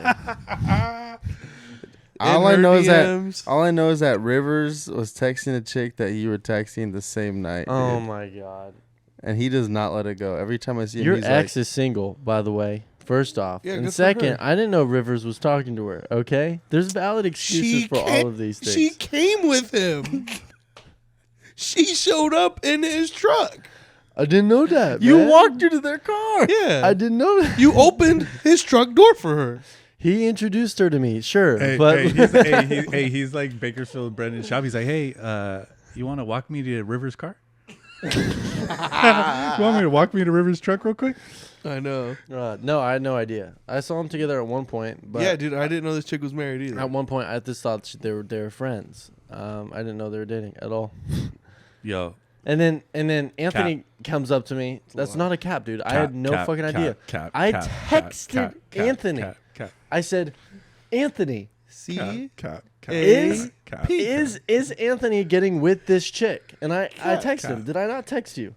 All in I her know DMs. is that Rivers was texting a chick that you were texting the same night. Oh dude. my god. And he does not let it go. Every time I see him, Your he's ex like, is single, by the way. First off, Yeah, good and for second, her. I didn't know Rivers was talking to her. Okay, there's valid excuses for all of these things. She came with him. She showed up in his truck. I didn't know that. you man. walked her to their car. Yeah. I didn't know that. You opened his truck door for her. He introduced her to me, sure, Hey, but he's like Bakersfield, Brendan Schaub. He's like, hey, you want to walk me to River's car? You want me to walk me to River's truck real quick? I know. no, I had no idea. I saw them together at one point, but Yeah, dude, I didn't know this chick was married either. at one point I just thought they were friends. I didn't know they were dating at all. Yo, And then Anthony comes up to me. That's not a cap, dude. I had no fucking idea. I texted Anthony. I said, Anthony, See? is Anthony getting with this chick? And I texted him. Did I not text you?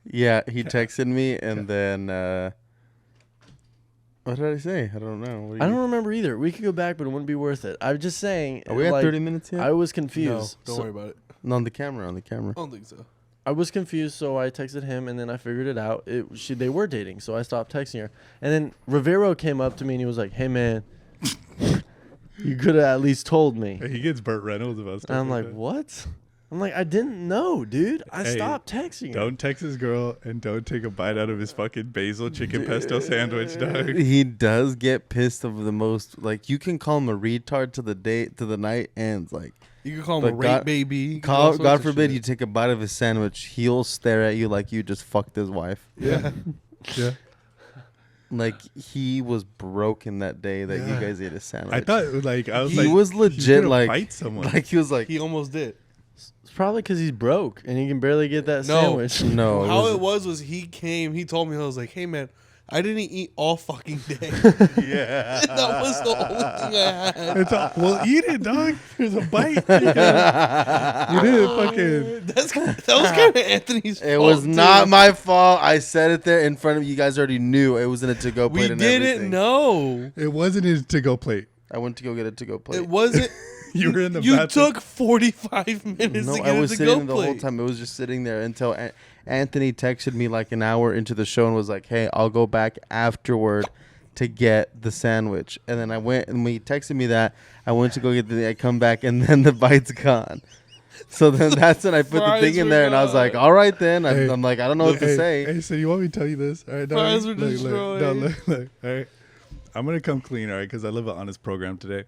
Yeah, he texted me, and then what did I say? I don't know. I don't remember either. We could go back, but it wouldn't be worth it. I'm just saying. Are we at 30 minutes yet? I was No, confused. don't worry about it. No, on the camera. I don't think so. I was confused, so I texted him, and then I figured it out. They were dating, so I stopped texting her. And then Rivero came up to me, and he was like, "Hey, man, you could have at least told me." He gets Burt Reynolds about stuff. And I'm like, that. "What?" I'm like, "I didn't know, dude. I Hey, stopped texting her." Don't text his girl and don't take a bite out of his fucking basil chicken pesto sandwich, dog. He does get pissed of the most. Like, you can call him a retard to the night ends. Like, You can call him a But rape God- baby. You can do all sorts God of forbid you shit. take a bite of his sandwich, he'll stare at you like you just fucked his wife. Yeah. Yeah. Like, he was broken that day that you Yeah. guys ate his sandwich. I thought, like, I was he like, was he's legit gonna like fight someone. Like, he was like, He almost did. It's probably because he's broke and he can barely get that No. sandwich. no. How it was he came, he told me, I was like, hey, man, I didn't eat all fucking day. Yeah. That was the only thing I had. It's all, well, eat it, dog. There's a bite. You didn't fucking. That was kind of Anthony's fault. It was too. not my fault. I said it there in front of you. You guys already knew it was in a to-go plate. We and didn't everything. know. It wasn't his to-go plate. I went to go get a to-go plate. It wasn't. You were in the You bathroom. took 45 minutes No, to I get was it to sitting go the whole plate. time. It was just sitting there until Anthony texted me like an hour into the show and was like, "Hey, I'll go back afterward to get the sandwich." And then I went, and when he texted me that, I went to go get I come back, and then the bite's gone. So then that's when I put the Fries thing in were there, and I was like, gone. "All right then." Hey, I'm like, I don't know what to Hey, say. Hey, so you want me to tell you this? All right, no, Fries were look, destroyed. no, look. All right, I'm gonna come clean, all right, because I live an honest program today.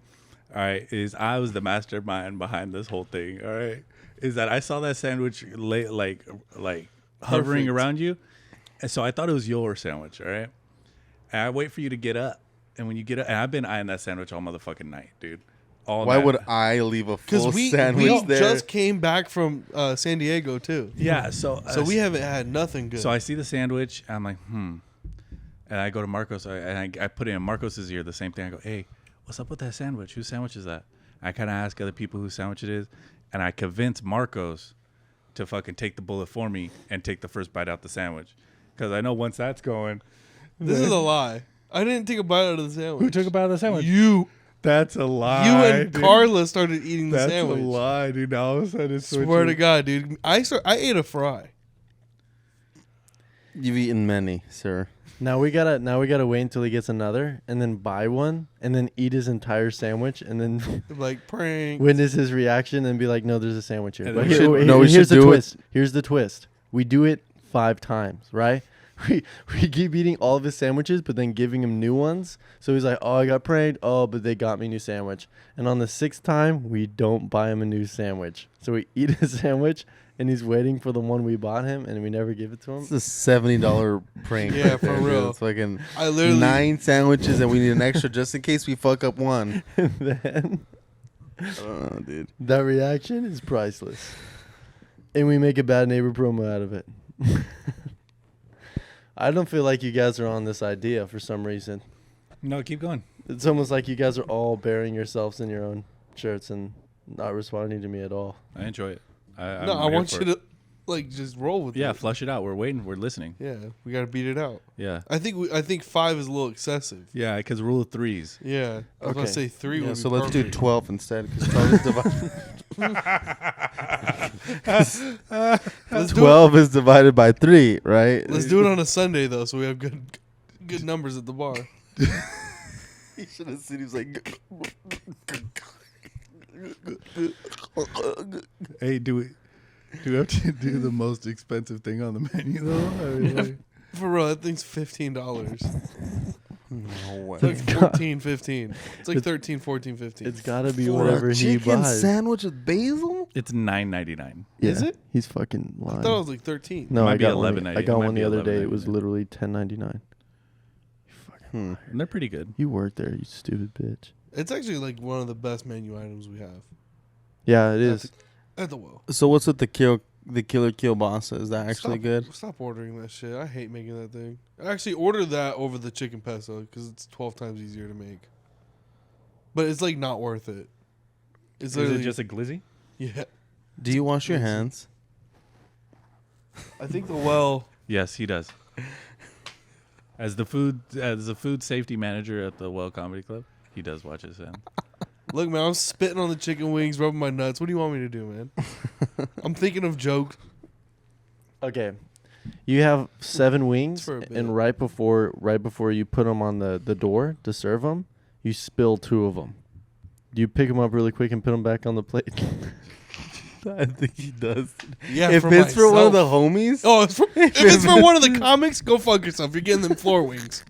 All right, I was the mastermind behind this whole thing. All right, is that I saw that sandwich like hovering Perfect. around you, and so I thought it was your sandwich. All right, and I wait for you to get up, and when you get up, and I've been eyeing that sandwich all motherfucking night, dude. All Why night. would I leave a full Because we sandwich there? just came back from San Diego, too. Yeah, so We haven't had nothing good. So I see the sandwich. I'm like, and I go to Marcos. I put it in Marcos's ear. The same thing. I go, hey, what's up with that sandwich? Whose sandwich is that? I kind of ask other people whose sandwich it is, and I convince Marcos to fucking take the bullet for me and take the first bite out the sandwich, because I know once that's going. This is a lie. I didn't take a bite out of the sandwich. Who took a bite out of the sandwich? You. That's a lie. You and dude. Carla started eating the That's sandwich. a lie, dude. Now all of a sudden it's Swear to God, dude. I ate a fry. You've eaten many, sir. Now we gotta wait until he gets another, and then buy one, and then eat his entire sandwich, and then Like prank. witness his reaction and be like, "No, there's a sandwich here." And But then we here- should- here- no, we here's should the do it. twist. Here's the twist. We do it 5 times, right? We keep eating all of his sandwiches, but then giving him new ones. So he's like, "Oh, I got pranked. Oh, but they got me a new sandwich." And on the 6th time, we don't buy him a new sandwich. So we eat his sandwich, and he's waiting for the one we bought him, and we never give it to him. It's a $70 prank. Yeah, right for there, dude. real. It's fucking I literally 9 sandwiches, and we need an extra just in case we fuck up one. And then Oh, dude. that reaction is priceless. And we make a bad neighbor promo out of it. I don't feel like you guys are on this idea for some reason. No, keep going. It's almost like you guys are all burying yourselves in your own shirts and not responding to me at all. I enjoy it. I want you to like just roll with Yeah, it. flush it out. We're waiting. We're listening. Yeah, we gotta beat it out. Yeah. I think 5 is a little excessive. Yeah, because rule of threes. Yeah, I was about to Okay. say 3 Yeah, would so be let's do perfect. 12 instead, because 12 is divided. Let's do 12 is divided by 3, right? Let's do it on a Sunday though, so we have good numbers at the bar. He should have seen. He was like, Hey, do we have to do the most expensive thing on the menu though? I mean, like, For real, that thing's $15. no way. It's like 14, 15. It's like 13, 14, 15. It's got to be For whatever a he chicken buys. sandwich with basil? it's $9.99. Is it? He's fucking I lying. thought it was like 13. No, might I be got one. $11.90. I got It might one be the other day. It was $11.99. literally $10.99. Hmm. And they're pretty good. You work there, you stupid bitch. It's actually like one of the best menu items we have Yeah, it is. at the well. So what's with the killer kielbasa? Is that actually good? Stop ordering that shit. I hate making that thing. I actually ordered that over the chicken pesto because it's 12 times easier to make. But it's like not worth it. It's Is literally it just a glizzy? yeah. Do you wash your hands? I think the well. Yes, he does. As the food safety manager at the Well Comedy Club, he does watch his hands. Look, man, I'm spitting on the chicken wings, rubbing my nuts. What do you want me to do, man? I'm thinking of jokes. Okay. You have 7 wings, For a bit. and right before you put them on the door to serve them, you spill 2 of them. Do you pick them up really quick and put them back on the plate? I think he does. Yeah, If it's for one of the myself. homies, Oh, if it's for one of the comics, go fuck yourself. You're getting them floor wings.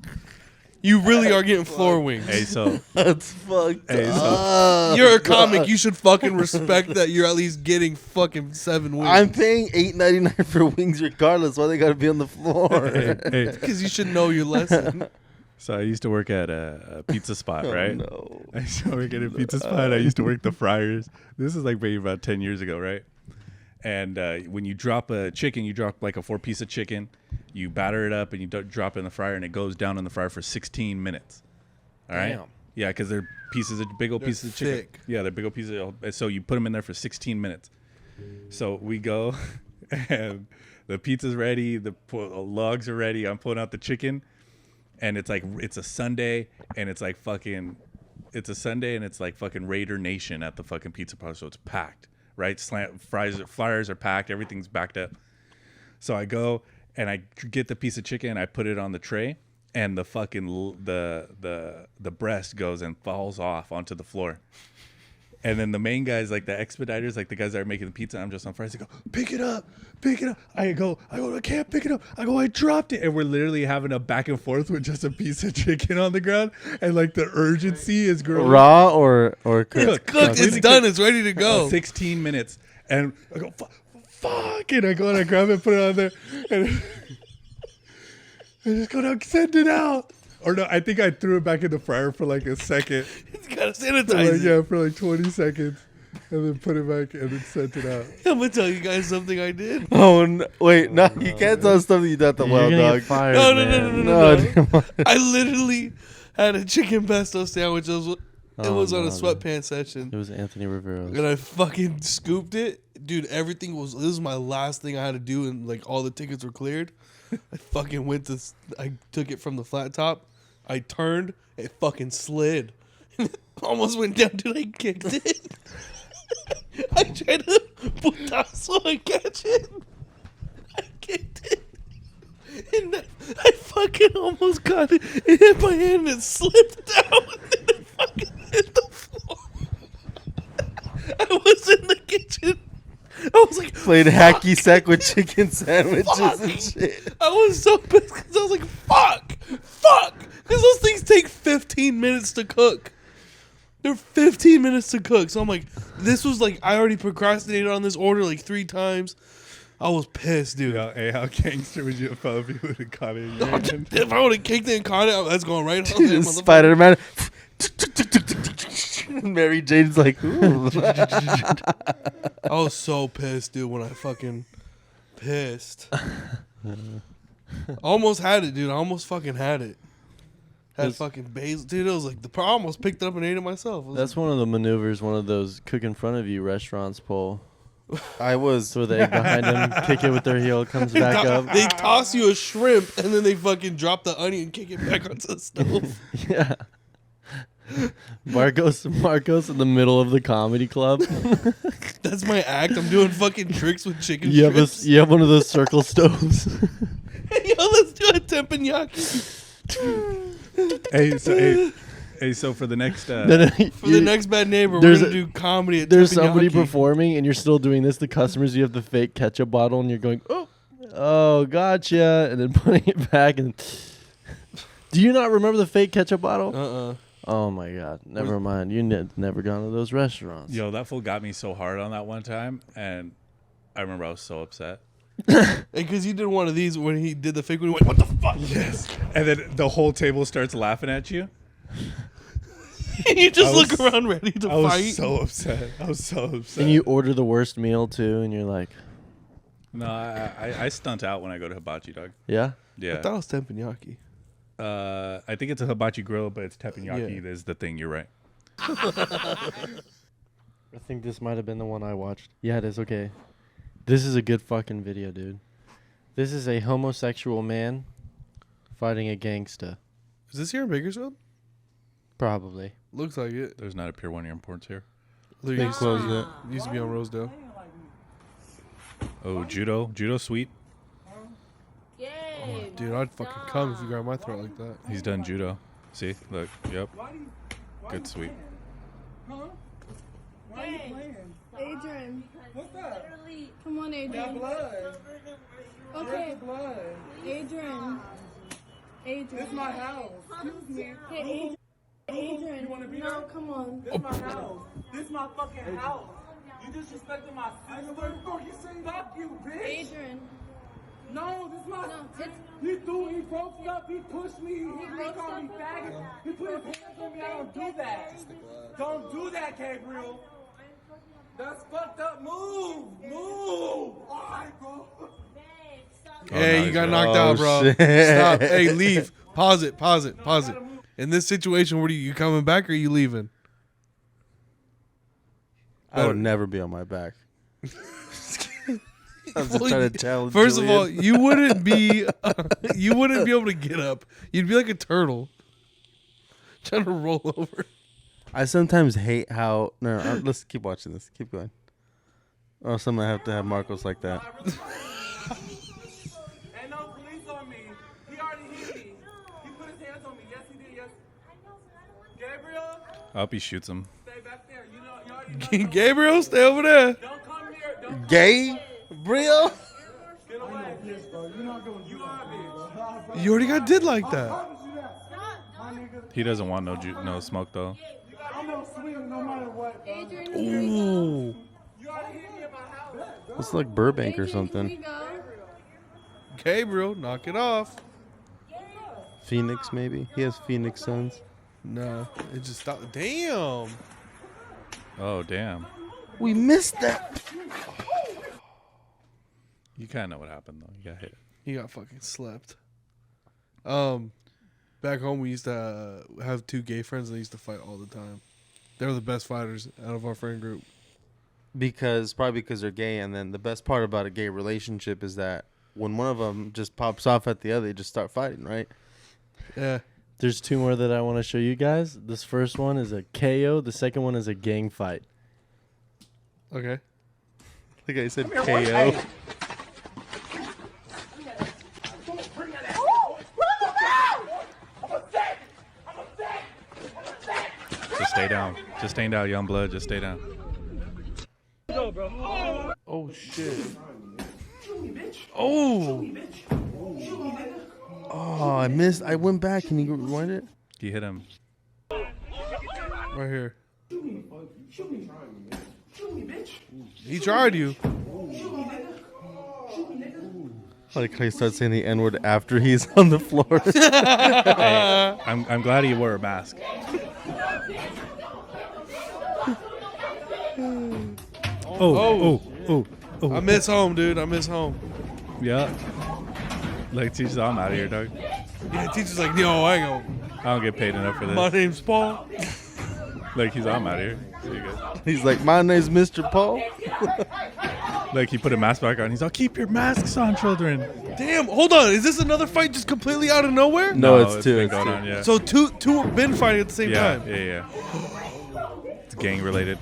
You really are getting floor wings. Hey, so that's fucked Hey, so- up. You're a comic. You should fucking respect that you're at least getting fucking 7 wings. I'm paying $8.99 for wings regardless. Why they gotta be on the floor? hey, Because you should know your lesson. so I used to work at a pizza spot, Oh, right? no. I used to work at a pizza spot. I used to work the fryers. This is like maybe about 10 years ago, right? And when you drop a chicken, you drop like a 4-piece of chicken, you batter it up and you drop it in the fryer, and it goes down in the fryer for 16 minutes. All right? Damn. Yeah, because they're big old pieces of chicken. thick. Yeah, they're big old pieces. So you put them in there for 16 minutes. So we go, and the pizza's ready, the logs are ready. I'm pulling out the chicken, and it's a Sunday, and it's like fucking Raider Nation at the fucking pizza parlor, so it's packed. Right, flyers are packed. Everything's backed up. So I go and I get the piece of chicken and I put it on the tray, and the fucking the breast goes and falls off onto the floor. And then the main guys, like the expediters, like the guys that are making the pizza, I'm just on fries. They go, pick it up. I go, I can't pick it up. I dropped it. And we're literally having a back and forth with just a piece of chicken on the ground. And like the urgency is growing. Raw or cooked? It's cooked. It's done. It's ready to go. 16 minutes. And I go, fuck. And I go and I grab it, put it on there. And I just go down, send it out. Or no, I think I threw it back in the fryer for like a second. You gotta sanitize it. For like 20 seconds. And then put it back and then sent it out. I'm gonna tell you guys something I did. Oh, no, wait, no, you can't tell us something you did at the well, You're gonna dog. get fired, No. man. I literally had a chicken pesto sandwich. It was on a sweatpants session. It was Anthony Rivera's. And I fucking scooped it. Dude, this was my last thing I had to do, and like all the tickets were cleared. I fucking I took it from the flat top. I turned, it fucking slid. Almost went down, dude. I kicked it. I tried to putazo and catch it. I kicked it. And I fucking almost got it. It hit my hand and it slipped down. And it fucking hit the floor. I was in the kitchen. I was like, Played hacky sack with chicken sandwiches and shit. I was so pissed because I was like, fuck. Because those things take 15 minutes to cook. They're 15 minutes to cook. So I'm like, this was like, I already procrastinated on this order like 3 times. I was pissed, dude. Hey, how gangster would you have felt if you would have caught it in your hand? If I would have kicked it and caught it, that's going right on there, motherfucker. Spider-Man. Mary Jane's like, ooh. I was so pissed, dude, when I fucking pissed. Almost had it, dude. I almost fucking had it. Had fucking basil. Dude, it was like, I almost picked it up and ate it myself. That's one of the maneuvers one of those cook in front of you restaurants pull. I was. Throw the egg behind them, kick it with their heel, comes back up. They toss you a shrimp, and then they fucking drop the onion and kick it back onto the stove. Yeah. Marcos in the middle of the comedy club. That's my act. I'm doing fucking tricks with chicken You strips. have one of those circle stoves. Yo, let's do a teppanyaki. Hey, so for the next For the next bad neighbor, we're gonna do comedy at There's teppanyaki. somebody performing, and you're still doing this. The customers, you have the fake ketchup bottle, and you're going, oh, gotcha, and then putting it back. And do you not remember the fake ketchup bottle? Oh my God! Never mind. You never gone to those restaurants. Yo, that fool got me so hard on that one time, and I remember I was so upset. Because he did one of these when he did the fake one. He went, what the fuck? Yes. And then the whole table starts laughing at you. And you just look around ready to I fight. was so upset. And you order the worst meal too, and you're like, no, I stunt out when I go to Hibachi, dog. yeah. Yeah. I thought it was teppanyaki. I think it's a hibachi grill, but it's teppanyaki Yeah. is the thing. You're right. I think this might have been the one I watched. Yeah, it is. Okay. This is a good fucking video, dude. This is a homosexual man fighting a gangsta. Is this here in Bakersfield? Probably. Looks like it. There's not a Pier 1 imports here. There They used closed to it. be. Used to be on Rosedale. Oh, judo sweet. Yay. Dude, I'd fucking come if you grabbed my throat like that. He's done judo. See, look, yep. Good sweet. Hey, Adrian. What's that? Come on, Adrian. Blood. Okay, Blood. Adrian. This my house. Excuse me. Hey, Adrian. You wanna be No, there? come on. This my house. This my fucking house. You disrespecting my sister? What the fuck you saying? Fuck you, bitch. Adrian. No, this my. No, it's- He broke me up. He pushed me. He broke called me stuff? faggot. He put his hands on me. I don't do that. Don't do that, Gabriel. That's fucked up. Move. All right, bro. Hey, no, you got he's knocked right. out, Oh, bro. shit. Stop. Hey, leave. Pause it. In this situation, what are you coming back or are you leaving? I would never be on my back. I was just trying to tell. First Julian. of all, you wouldn't be able to get up. You'd be like a turtle trying to roll over. I sometimes hate how. No, let's keep watching this. Keep going. Or some I have to have Marcos like that. Ain't no police on me. He already hit me. He put his hands on me. Yes, he did. Yes. Gabriel, I hope he shoots him. stay back there. You know, you already know. Gabriel, stay over there. Don't come near. Don't Gay, Brio. get away. You are a bitch. You already got did like that. He doesn't want no smoke though. I'm gonna swing no matter what. Adrian, Ooh. You already hit me in my house. It's like Burbank or Adrian, here we something. go. Gabriel, knock it off. Phoenix, maybe. He has Phoenix sons. No, it just stopped. Damn. Oh damn. We missed that. You kind of know what happened though. You got hit. He got fucking slept. Back home we used to have two gay friends and they used to fight all the time. They were the best fighters out of our friend group. Probably because they're gay, and then the best part about a gay relationship is that when one of them just pops off at the other, they just start fighting, right? Yeah. There's two more that I want to show you guys. This first one is a KO. The second one is a gang fight. Okay. Like I said, KO. Just stay down. Just stay down, young blood. Just stay down. Oh shit. Oh. Oh, I missed. I went back. Can you rewind it? He hit him. Right here. He tried you. Like how he starts saying the N-word after he's on the floor. Hey, I'm glad he wore a mask. Oh. I miss home, dude. I miss home. Yeah. Like, teacher's, I'm out of here, dog. Yeah, teacher's like, yo, I ain't gonna. I don't get paid enough for My this. name's Paul. Like, I'm out of here. See you guys. He's like, my name's Mr. Paul. Like, he put a mask back on. He's like, keep your masks on, children. Damn, hold on. Is this another fight just completely out of nowhere? No, it's two. been It's going two. on, yeah. So two have been fighting at the same yeah, time. yeah. It's gang related.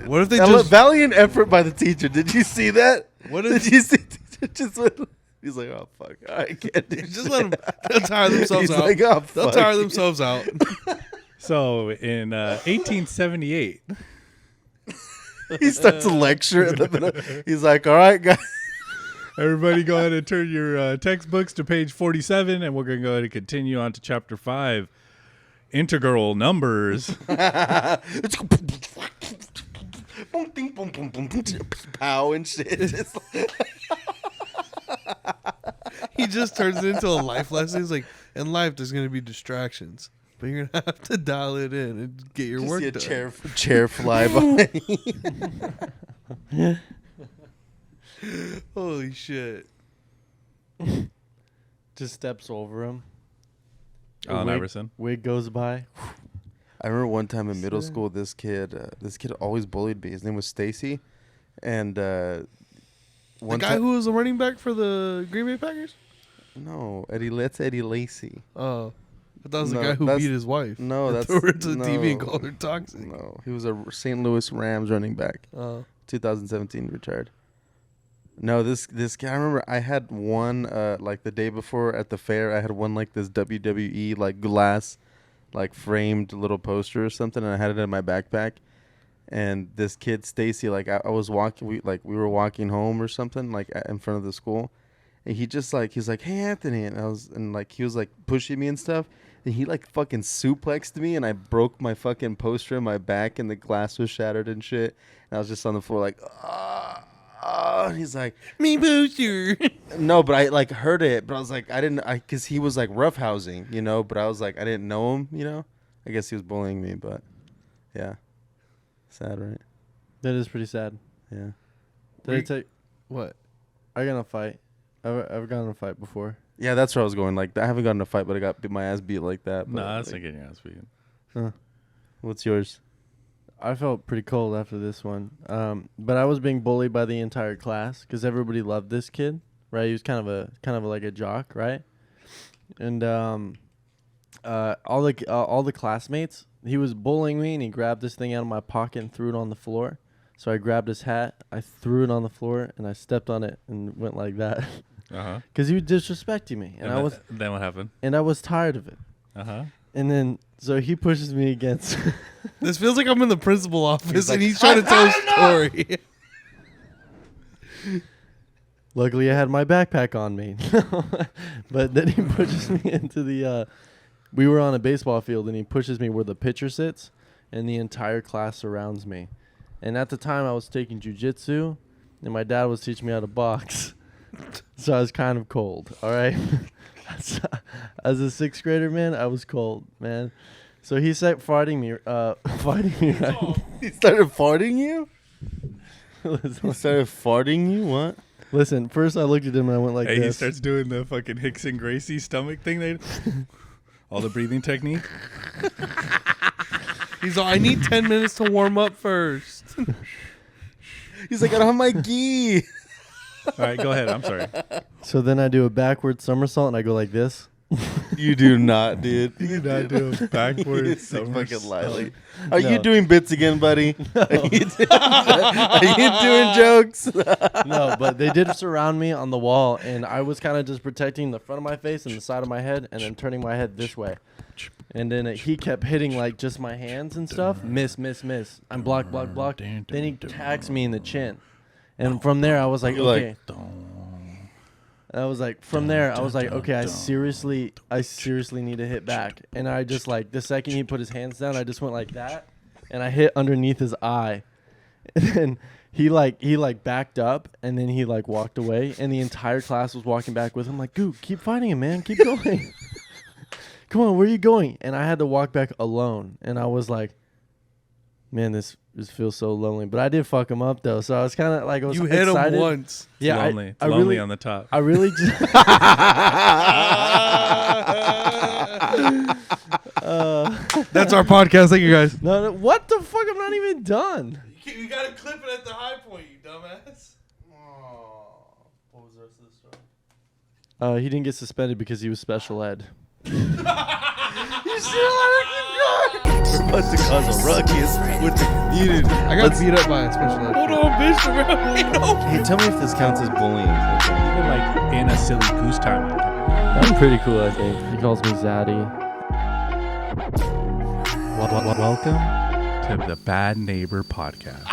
What if they just Valiant effort by the teacher. Did you see that? What if- Did you see? Teacher just went, he's like, oh fuck, I can't do just shit. let them? They'll tire themselves He's out. like, oh, They'll fuck. tire themselves out. So, in 1878, He starts a lecture in the middle. He's like, all right, guys. everybody go ahead and turn your textbooks to page 47, and we're going to go ahead and continue on to chapter 5, integral numbers. It's boom, ding, boom, boom, boom, boom, pow and shit. Just He just turns it into a life lesson. He's like, in life, there's going to be distractions, but you're going to have to dial it in and get your work see a done. chair fly by. Holy shit. Just steps over him. Allen Iverson. Wig goes by. I remember one time in middle school, this kid always bullied me. His name was Stacy, and The one guy time, who was the running back for the Green Bay Packers? no, that's Eddie Lacy. Oh. I thought it was the No, guy who that's- beat his wife. no, And that's- threw her to the TV and no. called her toxic. No, he was a St. Louis Rams running back. Oh. 2017 retired. No, this guy. I remember I had one like the day before at the fair. I had one like this WWE like glass, like framed little poster or something, and I had it in my backpack. And this kid Stacy, like I was walking, we were walking home or something, like in front of the school, and he's like, hey Anthony, and he was like pushing me and stuff. And he like fucking suplexed me, and I broke my fucking poster in my back, and the glass was shattered and shit. And I was just on the floor like, oh, and he's like, Me booster. no, but I like heard it, but I was like, because he was like roughhousing, you know, but I was like, I didn't know him, you know. I guess he was bullying me, but yeah, sad, right? That is pretty sad. Yeah. Did I take? What? I got in a fight. I've gotten in a fight before. Yeah, that's where I was going. Like, I haven't gotten in a fight, but I got my ass beat like that. But, Nah, that's like, not getting your ass beat. what's yours? I felt pretty cold after this one. But I was being bullied by the entire class because everybody loved this kid, right? He was kind of like a jock, right? And all the classmates, he was bullying me, and he grabbed this thing out of my pocket and threw it on the floor. So I grabbed his hat, I threw it on the floor, and I stepped on it and went like that. Because he was disrespecting me, and then what happened? And I was tired of it. And then so he pushes me against. This feels like I'm in the principal office and he's trying to tell a story. Luckily, I had my backpack on me. But then he pushes me into the. We were on a baseball field, and he pushes me where the pitcher sits, and the entire class surrounds me. And at the time, I was taking jujitsu, and my dad was teaching me how to box. So I was kind of cold, all right? As a sixth grader, man, I was cold, man. So he started fighting me, right? He started farting you? Listen, He started farting you? What? listen, first I looked at him, and I went like Hey, he this. starts doing the fucking Hickson Gracie stomach thing. All the breathing technique. He's like, I need 10 minutes to warm up first. He's like, I don't have my gi. All right, go ahead. I'm sorry. So then I do a backward somersault, and I go like this. You do not, dude. You not do a backwards. You're fucking somersault. Lily. Are No. you doing bits again, buddy? Are you doing jokes? No, but they did surround me on the wall, and I was kind of just protecting the front of my face and the side of my head, and then turning my head this way. And then he kept hitting like just my hands and stuff. Miss. I'm block. Then he tags me in the chin, and from there I was like, You're like, okay. And I was like, from there I was like, okay, I seriously need to hit back. And I just like the second he put his hands down, I just went like that, and I hit underneath his eye. And then he backed up, and then he like walked away, and the entire class was walking back with him like, "Goo, keep fighting him, man. Keep going. Come on, where are you going?" And I had to walk back alone, and I was like, man, this feels so lonely. But I did fuck him up though, so I was kind of like, I was You hit excited. him once. Yeah, Lonely. I Lonely really, on the top. I really just. That's our podcast. Thank you guys. No, what the fuck? I'm not even done. You gotta clip it at the high point, you dumbass. What was the rest of the story? He didn't get suspended because he was special ed. We're about to cause a ruckus with the community. I got beat up by a special ed. Hold on, bitch. Hey, tell me if this counts as bullying. Even like in a silly goose time. I'm pretty cool, I think. He calls me Zaddy. Welcome to the Bad Neighbor Podcast.